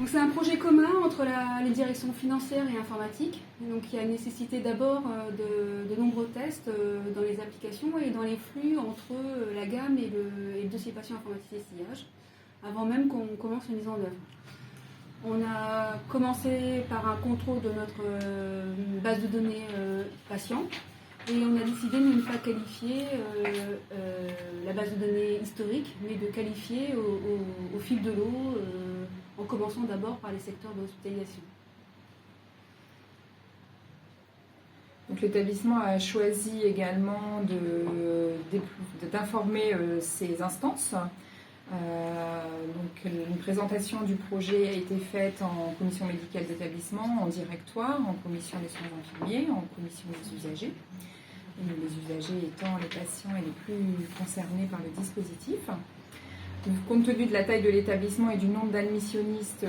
Donc c'est un projet commun entre les directions financières et informatiques. Donc il y a nécessité d'abord de nombreux tests dans les applications et dans les flux entre la gamme et le dossier patient informatisé sillage, avant même qu'on commence la mise en œuvre. On a commencé par un contrôle de notre base de données patient et on a décidé de ne pas qualifier la base de données historique, mais de qualifier au fil de l'eau, en commençant d'abord par les secteurs de l'hospitalisation. Donc l'établissement a choisi également d'informer ses instances. Donc une présentation du projet a été faite en commission médicale d'établissement, en directoire, en commission des soins infirmiers, en commission des usagers. Et les usagers étant les patients et les plus concernés par le dispositif. Compte tenu de la taille de l'établissement et du nombre d'admissionnistes,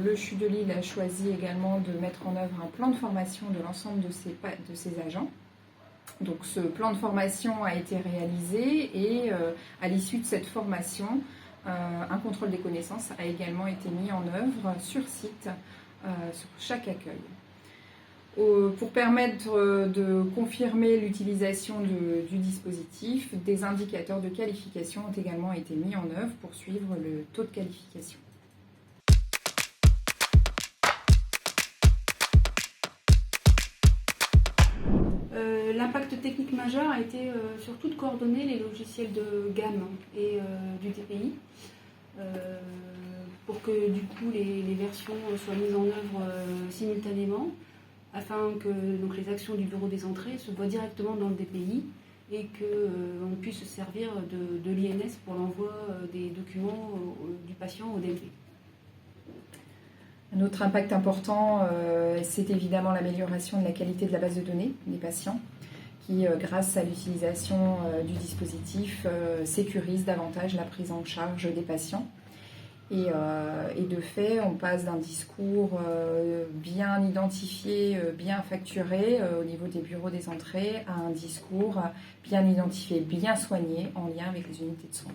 le CHU de Lille a choisi également de mettre en œuvre un plan de formation de l'ensemble de ses agents. Donc ce plan de formation a été réalisé et à l'issue de cette formation, un contrôle des connaissances a également été mis en œuvre sur site, sur chaque accueil. Pour permettre de confirmer l'utilisation du dispositif, des indicateurs de qualification ont également été mis en œuvre pour suivre le taux de qualification. L'impact technique majeur a été surtout de coordonner les logiciels de gamme et du TPI pour que du coup les versions soient mises en œuvre simultanément, afin que donc, les actions du bureau des entrées se voient directement dans le DPI et qu'on puisse se servir de l'INS pour l'envoi des documents du patient au DMP. Un autre impact important, c'est évidemment l'amélioration de la qualité de la base de données des patients qui, grâce à l'utilisation du dispositif, sécurise davantage la prise en charge des patients. Et de fait, on passe d'un discours bien identifié, bien facturé au niveau des bureaux des entrées à un discours bien identifié, bien soigné en lien avec les unités de soins.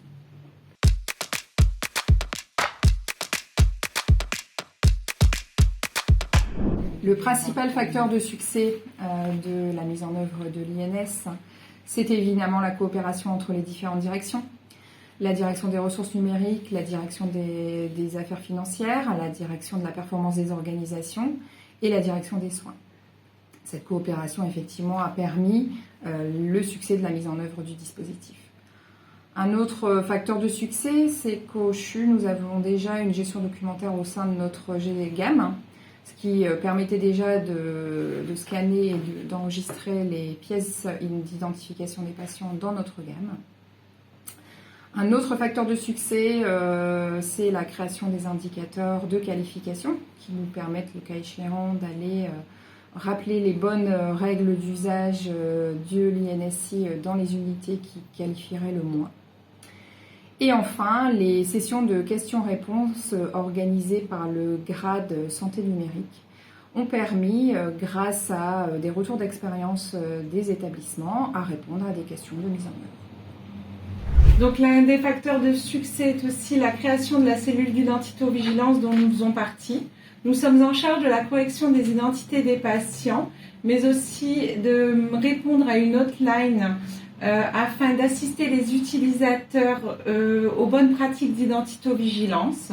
Le principal facteur de succès de la mise en œuvre de l'INS, c'est évidemment la coopération entre les différentes directions. La direction des ressources numériques, la direction des affaires financières, la direction de la performance des organisations et la direction des soins. Cette coopération, effectivement, a permis le succès de la mise en œuvre du dispositif. Un autre facteur de succès, c'est qu'au CHU, nous avons déjà une gestion documentaire au sein de notre GDGAM, ce qui permettait déjà de scanner et d'enregistrer les pièces d'identification des patients dans notre gamme. Un autre facteur de succès, c'est la création des indicateurs de qualification qui nous permettent, le cas échéant, d'aller rappeler les bonnes règles d'usage de l'INSI dans les unités qui qualifieraient le moins. Et enfin, les sessions de questions-réponses organisées par le grade santé numérique ont permis, grâce à des retours d'expérience des établissements, à répondre à des questions de mise en œuvre. Donc l'un des facteurs de succès est aussi la création de la cellule d'identité-vigilance dont nous faisons partie. Nous sommes en charge de la correction des identités des patients, mais aussi de répondre à une hotline afin d'assister les utilisateurs aux bonnes pratiques d'identité-vigilance.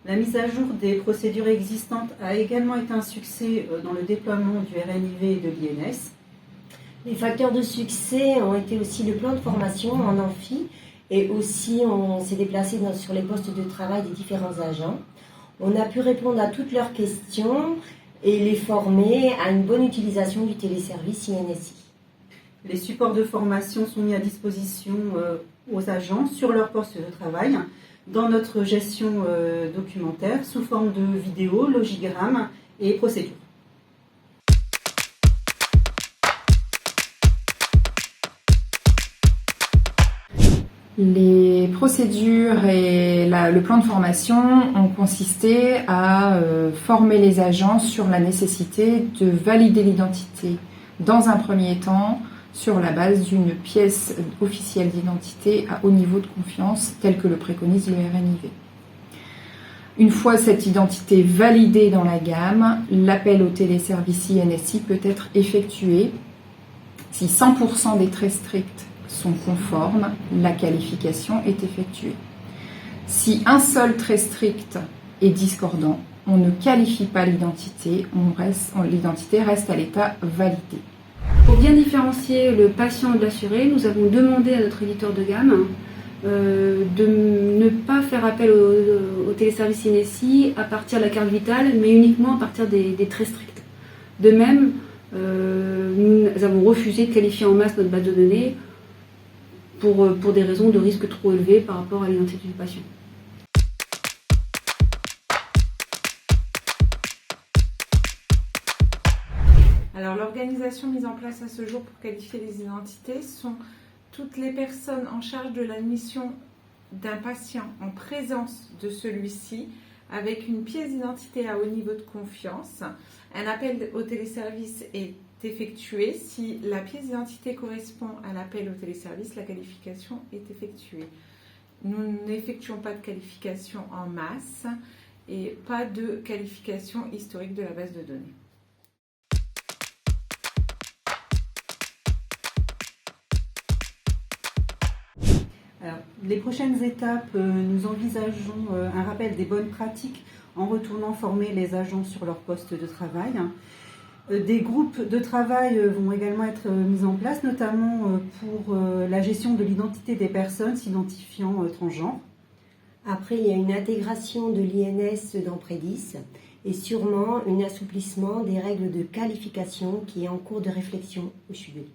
La mise à jour des procédures existantes a également été un succès dans le déploiement du RNIV et de l'INS. Les facteurs de succès ont été aussi le plan de formation en amphi et aussi on s'est déplacé sur les postes de travail des différents agents. On a pu répondre à toutes leurs questions et les former à une bonne utilisation du téléservice INSI. Les supports de formation sont mis à disposition aux agents sur leur poste de travail dans notre gestion documentaire sous forme de vidéos, logigrammes et procédures. Les procédures et le plan de formation ont consisté à former les agents sur la nécessité de valider l'identité dans un premier temps sur la base d'une pièce officielle d'identité à haut niveau de confiance telle que le préconise le RNIV. Une fois cette identité validée dans la gamme, l'appel au téléservice INSI peut être effectué. Si 100% des traits stricts sont conformes, la qualification est effectuée. Si un seul trait strict est discordant, on ne qualifie pas l'identité, l'identité reste à l'état validé. Pour bien différencier le patient de l'assuré, nous avons demandé à notre éditeur de gamme de ne pas faire appel au téléservice INSI à partir de la carte vitale, mais uniquement à partir des traits stricts. De même, nous avons refusé de qualifier en masse notre base de données pour des raisons de risque trop élevées par rapport à l'identité du patient. Alors l'organisation mise en place à ce jour pour qualifier les identités sont toutes les personnes en charge de l'admission d'un patient en présence de celui-ci avec une pièce d'identité à haut niveau de confiance. Un appel au téléservice est effectué. Si la pièce d'identité correspond à l'appel au téléservice, la qualification est effectuée. Nous n'effectuons pas de qualification en masse et pas de qualification historique de la base de données. Alors, les prochaines étapes, nous envisageons un rappel des bonnes pratiques en retournant former les agents sur leur poste de travail. Des groupes de travail vont également être mis en place, notamment pour la gestion de l'identité des personnes s'identifiant transgenres. Après, il y a une intégration de l'INS dans Prédis et sûrement un assouplissement des règles de qualification qui est en cours de réflexion au CHUV.